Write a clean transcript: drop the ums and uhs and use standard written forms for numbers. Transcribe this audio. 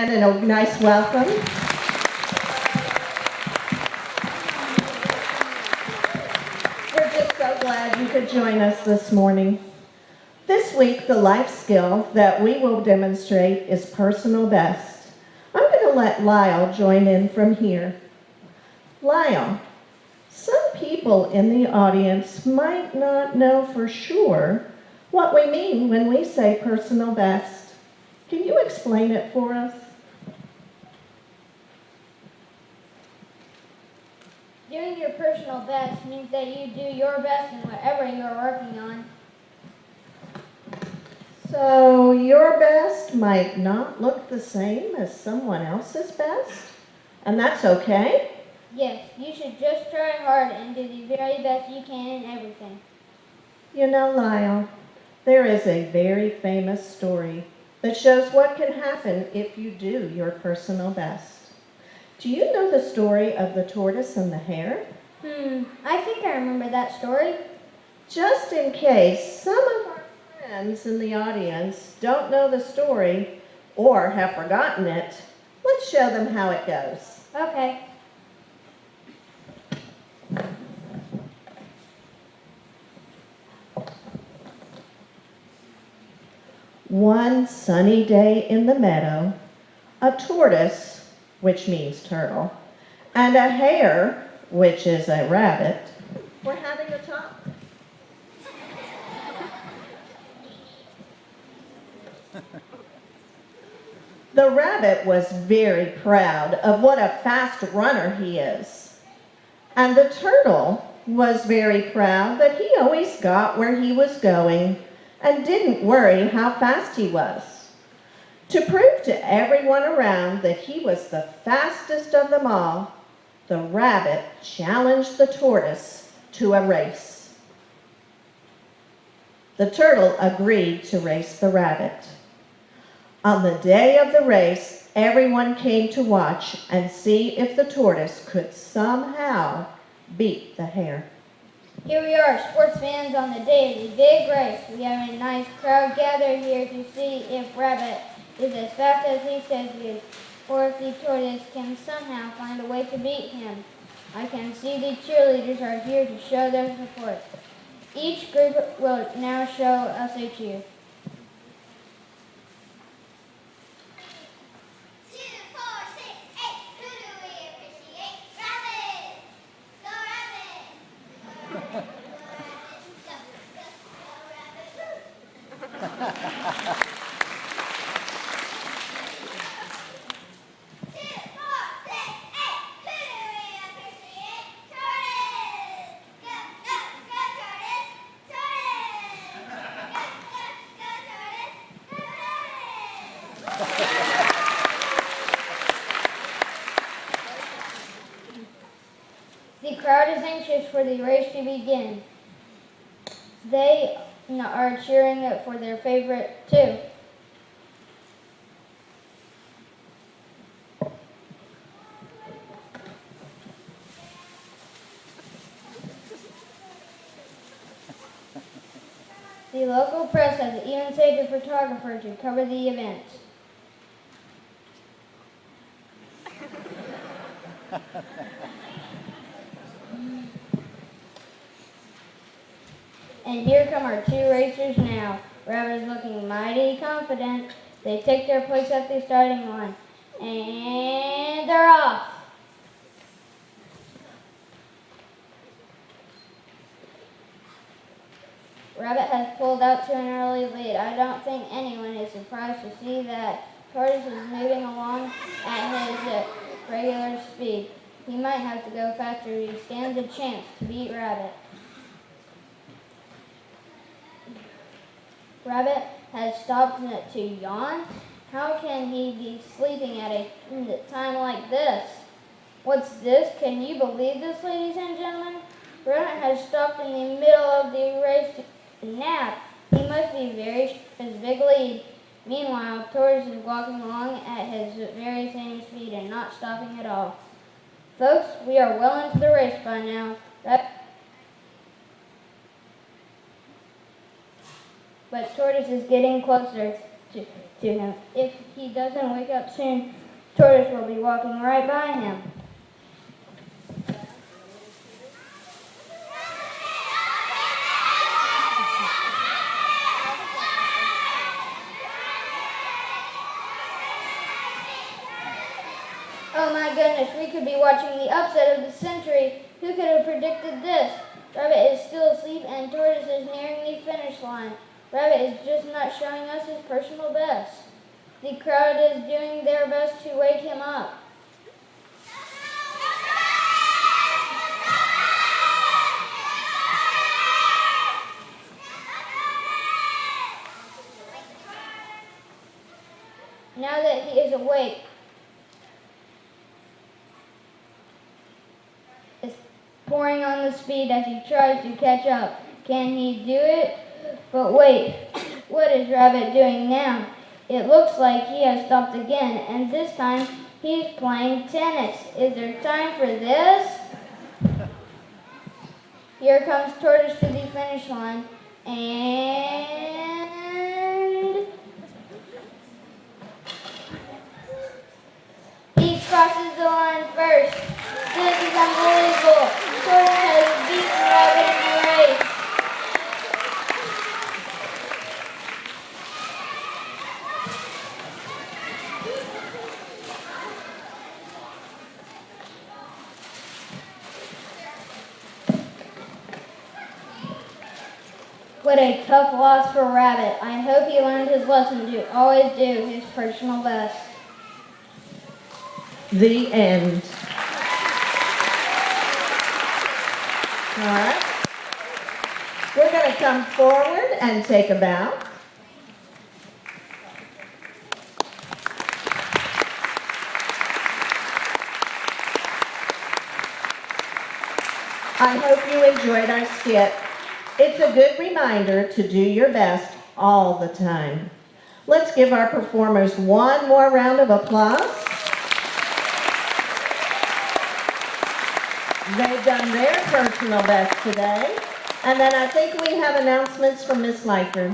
And a nice welcome. We're just so glad you could join us this morning. This week, the life skill that we will demonstrate is personal best. I'm going to let Lyle join in from here. Lyle, some people in the audience might not know for sure what we mean when we say personal best. Can you explain it for us? Doing your personal best means that you do your best in whatever you're working on. So your best might not look the same as someone else's best, and that's okay? Yes, you should just try hard and do the very best you can in everything. You know, Lyle, there is a very famous story that shows what can happen if you do your personal best. Do you know the story of the tortoise and the hare? I think I remember that story. Just in case some of our friends in the audience don't know the story or have forgotten it, let's show them how it goes. Okay. One sunny day in the meadow, a tortoise, which means turtle, and a hare, which is a rabbit, were having a talk. The rabbit was very proud of what a fast runner he is. And the turtle was very proud that he always got where he was going and didn't worry how fast he was. To prove to everyone around that he was the fastest of them all, the rabbit challenged the tortoise to a race. The turtle agreed to race the rabbit. On the day of the race, everyone came to watch and see if the tortoise could somehow beat the hare. Here we are, sports fans, on the day of the big race. We have a nice crowd gathered here to see if Rabbit is as fast as he says he is, or if the tortoise can somehow find a way to beat him. I can see the cheerleaders are here to show their support. Each group will now show us a cheer. The crowd is anxious for the race to begin. They are cheering for their favorite too. The local press has even saved a photographer to cover the event. And here come our two racers now. Rabbit is looking mighty confident. They take their place at the starting line. And they're off. Rabbit has pulled out to an early lead. I don't think anyone is surprised to see that Tortoise is moving along at his regular speed. He might have to go faster. He stands a chance to beat Rabbit. Rabbit has stopped to yawn. How can he be sleeping at a time like this? What's this? Can you believe this, ladies and gentlemen? Rabbit has stopped in the middle of the race to nap. He must be very big lead. Meanwhile, Tortoise is walking along at his very same speed and not stopping at all. Folks, we are well into the race by now. But Tortoise is getting closer. to him. If he doesn't wake up soon, Tortoise will be walking right by him. Oh my goodness, we could be watching the upset of the century. Who could have predicted this? Rabbit is still asleep and Tortoise is nearing the finish line. Rabbit is just not showing us his personal best. The crowd is doing their best to wake him up. Now that he is awake, is pouring on the speed as he tries to catch up. Can he do it? But wait, what is Rabbit doing now? It looks like he has stopped again, and this time he's playing tennis. Is there time for this? Here comes Tortoise to the finish line, and he crosses the line first. This is unbelievable. Tortoise has beaten Rabbit in the race. What a tough loss for Rabbit. I hope he learned his lesson to always do his personal best. The end. All right. We're going to come forward and take a bow. I hope you enjoyed our skit. It's a good reminder to do your best all the time. Let's give our performers one more round of applause. They've done their personal best today. And then I think we have announcements from Miss Leifer.